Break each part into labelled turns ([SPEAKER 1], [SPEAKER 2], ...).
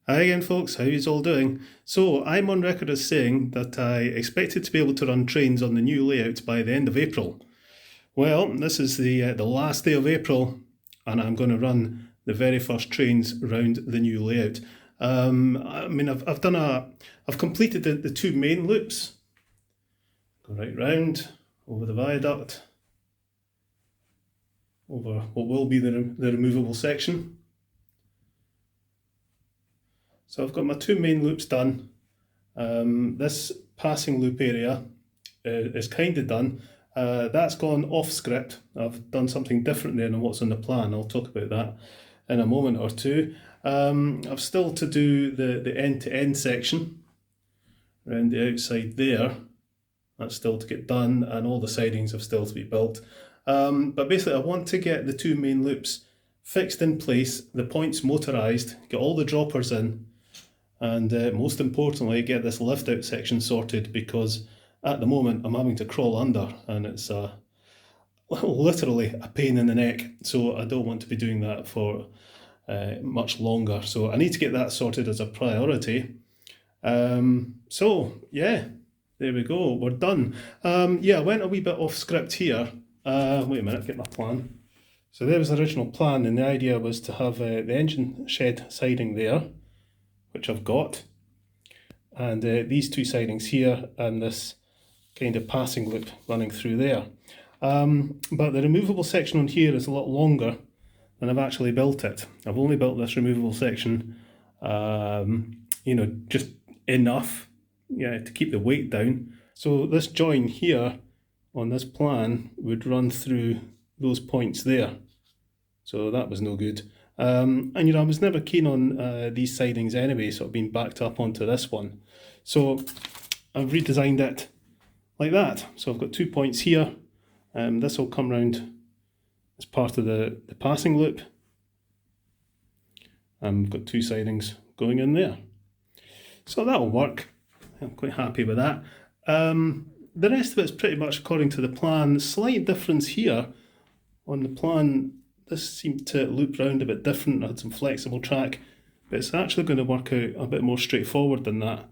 [SPEAKER 1] Hi again, folks. How you all doing? So I'm on record as saying that I expected to be able to run trains on the new layout by the end of April. Well, this is the last day of April, and I'm going to run the very first trains around the new layout. I've completed the two main loops. Go right round over the viaduct, over what will be the removable section. So I've got my two main loops done. This passing loop area is kind of done. That's gone off script. I've done something different there than what's on the plan. I'll talk about that in a moment or two. I've still to do the end-to-end section around the outside there. That's still to get done, and all the sidings have still to be built. But basically I want to get the two main loops fixed in place, the points motorised, get all the droppers in, and most importantly get this lift out section sorted, because at the moment I'm having to crawl under and it's literally a pain in the neck, so I don't want to be doing that for much longer. So I need to get that sorted as a priority. So yeah, there we go, we're done. Yeah, I went a wee bit off script here. Wait a minute, get my plan. So there was the original plan, and the idea was to have the engine shed siding there, which I've got, and these two sidings here, and this kind of passing loop running through there. But the removable section on here is a lot longer than I've actually built it. I've only built this removable section, just enough, to keep the weight down. So this join here on this plan would run through those points there. So that was no good. And I was never keen on these sidings anyway, so I've been backed up onto this one. So I've redesigned it like that. So I've got 2 points here. This will come round as part of the passing loop. And we've got 2 sidings going in there. So that'll work. I'm quite happy with that. The rest of it's pretty much according to the plan. Slight difference here on the plan. This seemed to loop round a bit different. I had some flexible track, but it's actually going to work out a bit more straightforward than that.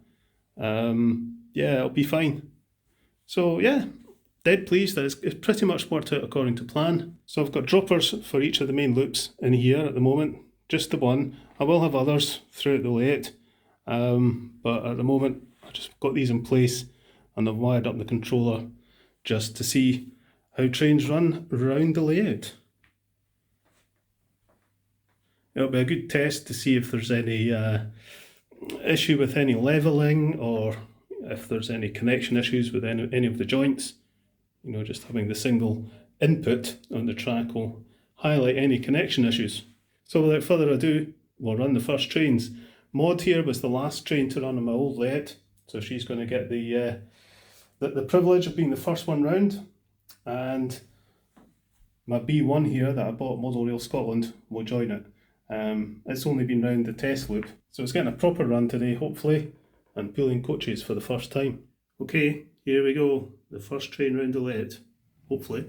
[SPEAKER 1] Yeah, it'll be fine. So yeah, dead pleased that it's pretty much worked out according to plan. So I've got droppers for each of the main loops in here at the moment, just the one. I will have others throughout the layout, but at the moment I just got these in place, and I've wired up the controller just to see how trains run around the layout. It'll be a good test to see if there's any issue with any levelling, or if there's any connection issues with any of the joints. Just having the single input on the track will highlight any connection issues. So without further ado, we'll run the first trains. Maud here was the last train to run on my old layout, so she's going to get the privilege of being the first one round, and my B1 here that I bought at Model Rail Scotland will join it. It's only been round the test loop, so it's getting a proper run today, hopefully, and pulling coaches for the first time. Okay, here we go, the first train round the layout, hopefully.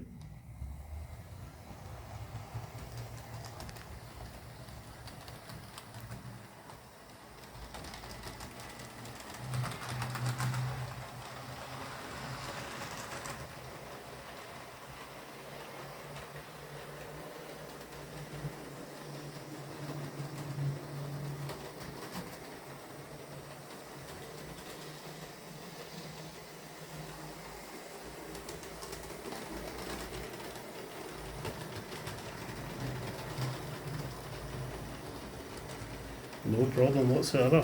[SPEAKER 1] No problem whatsoever.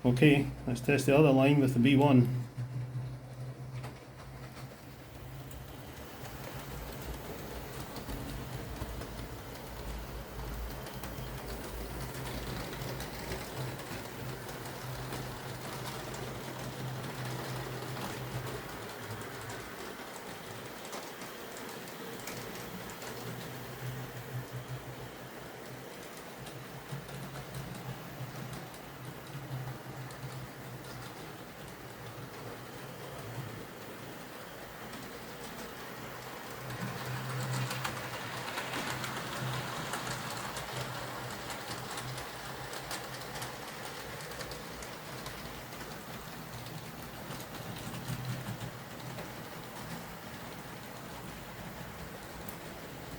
[SPEAKER 1] Okay, let's test the other line with the B1.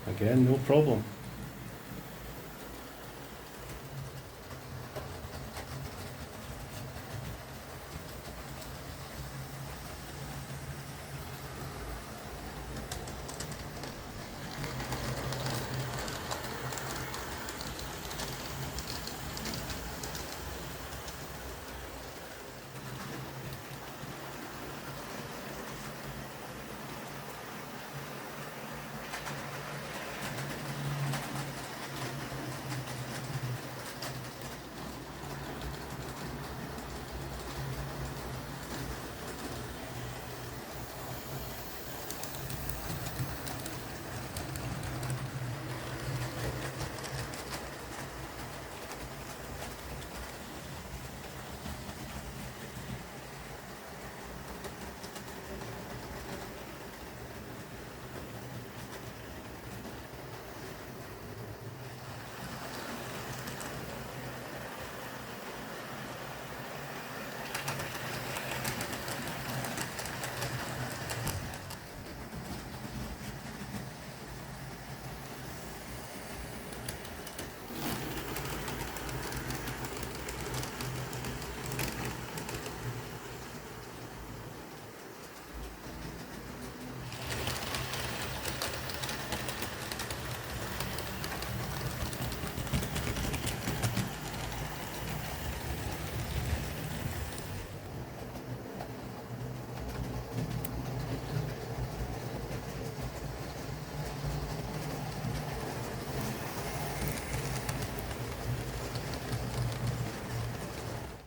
[SPEAKER 1] Again, no problem.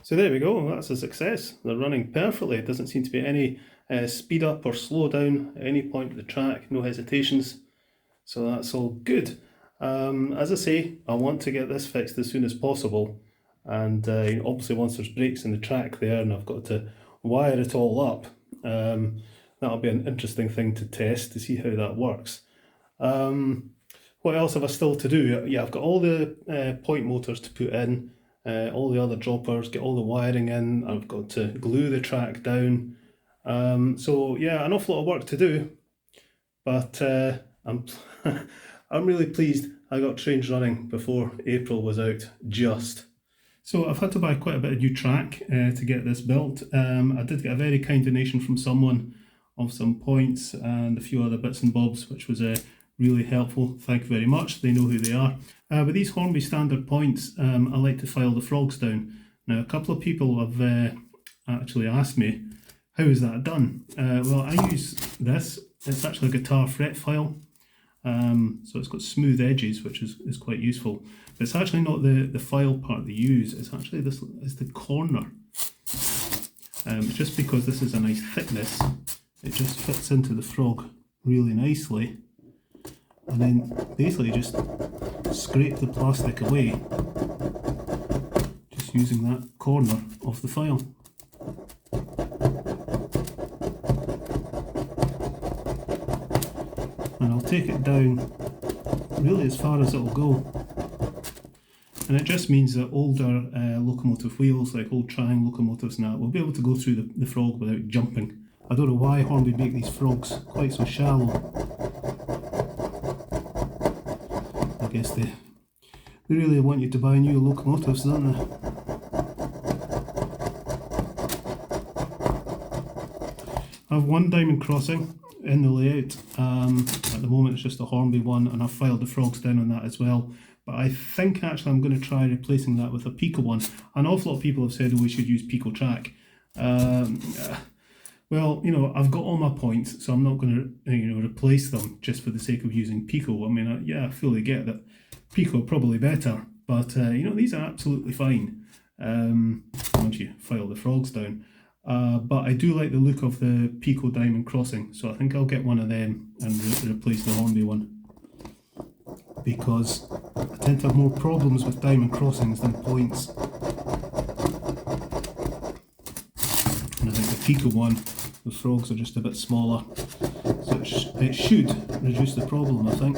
[SPEAKER 1] So there we go, that's a success. They're running perfectly. It doesn't seem to be any speed up or slow down at any point of the track, no hesitations. So that's all good. As I say, I want to get this fixed as soon as possible. And obviously once there's breaks in the track there and I've got to wire it all up, that'll be an interesting thing to test to see how that works. What else have I still to do? Yeah, I've got all the point motors to put in, all the other droppers, get all the wiring in. I've got to glue the track down. So yeah, an awful lot of work to do, but I'm I'm really pleased I got trains running before April was out, just. So I've had to buy quite a bit of new track to get this built. I did get a very kind donation from someone of some points and a few other bits and bobs, which was really helpful. Thank you very much. They know who they are. With these Hornby standard points, I like to file the frogs down. Now, a couple of people have actually asked me, how is that done? Well, I use this. It's actually a guitar fret file. So it's got smooth edges, which is quite useful. But it's actually not the file part they use, it's actually this is the corner. Just because this is a nice thickness, it just fits into the frog really nicely. And then basically just scrape the plastic away, just using that corner of the file. And I'll take it down really as far as it'll go. And it just means that older locomotive wheels, like old Triangle locomotives and that, will be able to go through the frog without jumping. I don't know why Hornby make these frogs quite so shallow. I guess they really want you to buy new locomotives, don't they? I have one diamond crossing in the layout. At the moment it's just a Hornby one, and I've filed the frogs down on that as well. But I think actually I'm going to try replacing that with a Pico one. An awful lot of people have said, oh, we should use Pico track. Well, I've got all my points, so I'm not going to, replace them just for the sake of using Pico. I mean, yeah, I fully get that Pico probably better, but these are absolutely fine once you file the frogs down. But I do like the look of the Pico Diamond Crossing, so I think I'll get one of them and replace the Hornby one, because I tend to have more problems with diamond crossings than points. And I think the Pico one, the frogs are just a bit smaller, so it should reduce the problem, I think.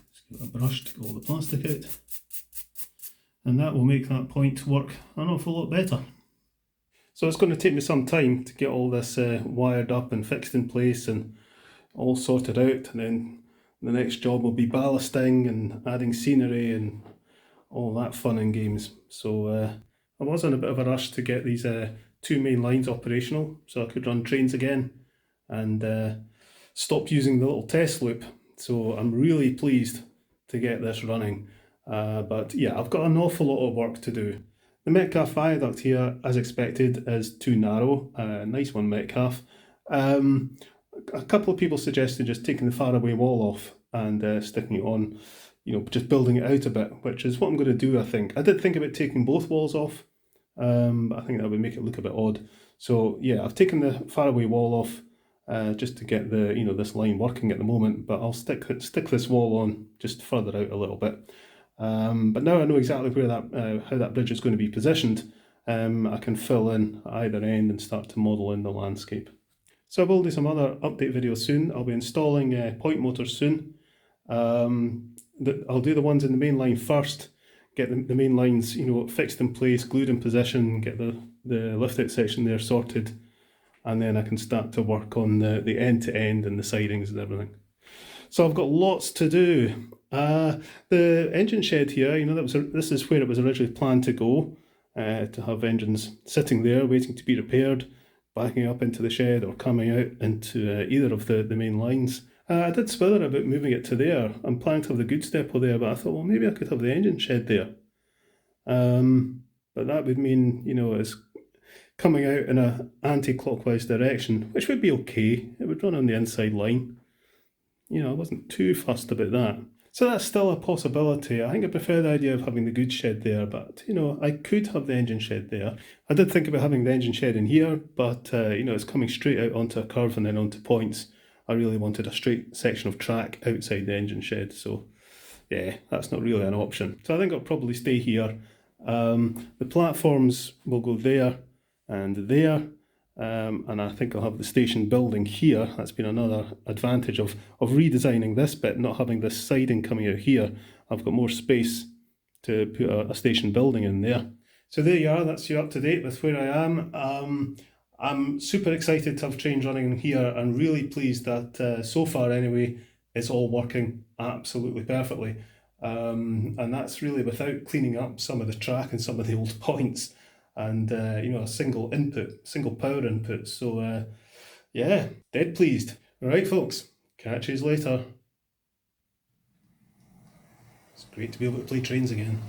[SPEAKER 1] Let's get a brush to get all the plastic out, and that will make that point work an awful lot better. So it's going to take me some time to get all this wired up and fixed in place and all sorted out, and then the next job will be ballasting and adding scenery and all that fun and games. So I was in a bit of a rush to get these two main lines operational so I could run trains again and stop using the little test loop. So I'm really pleased to get this running. But yeah, I've got an awful lot of work to do. The Metcalfe viaduct here, as expected, is too narrow. Nice one, Metcalfe. A couple of people suggested just taking the faraway wall off and sticking it on, just building it out a bit, which is what I'm going to do, I think. I did think about taking both walls off, but I think that would make it look a bit odd. So yeah, I've taken the faraway wall off just to get the this line working at the moment, but I'll stick this wall on just further out a little bit. But now I know exactly where that how that bridge is going to be positioned. I can fill in either end and start to model in the landscape. So I will do some other update videos soon. I'll be installing point motors soon. I'll do the ones in the main line first, get the main lines fixed in place, glued in position, get the lift out section there sorted, and then I can start to work on the end to end and the sidings and everything. So I've got lots to do. The engine shed here, this is where it was originally planned to go, to have engines sitting there waiting to be repaired, backing up into the shed or coming out into either of the main lines. I did swither about moving it to there. I'm planning to have the goods depot there, but I thought, well, maybe I could have the engine shed there. But that would mean, it's coming out in an anti-clockwise direction, which would be okay. It would run on the inside line. I wasn't too fussed about that. So that's still a possibility. I think I prefer the idea of having the goods shed there, but I could have the engine shed there. I did think about having the engine shed in here, but it's coming straight out onto a curve and then onto points. I really wanted a straight section of track outside the engine shed, so yeah, that's not really an option. So I think I'll probably stay here. The platforms will go there and there. And I think I'll have the station building here. That's been another advantage of redesigning this bit, not having this siding coming out here. I've got more space to put a station building in there. So there you are, that's you up to date with where I am. I'm super excited to have trains running here and really pleased that so far anyway, it's all working absolutely perfectly. And that's really without cleaning up some of the track and some of the old points. And a single power input. So yeah, dead pleased. All right, folks, catch you later. It's great to be able to play trains again.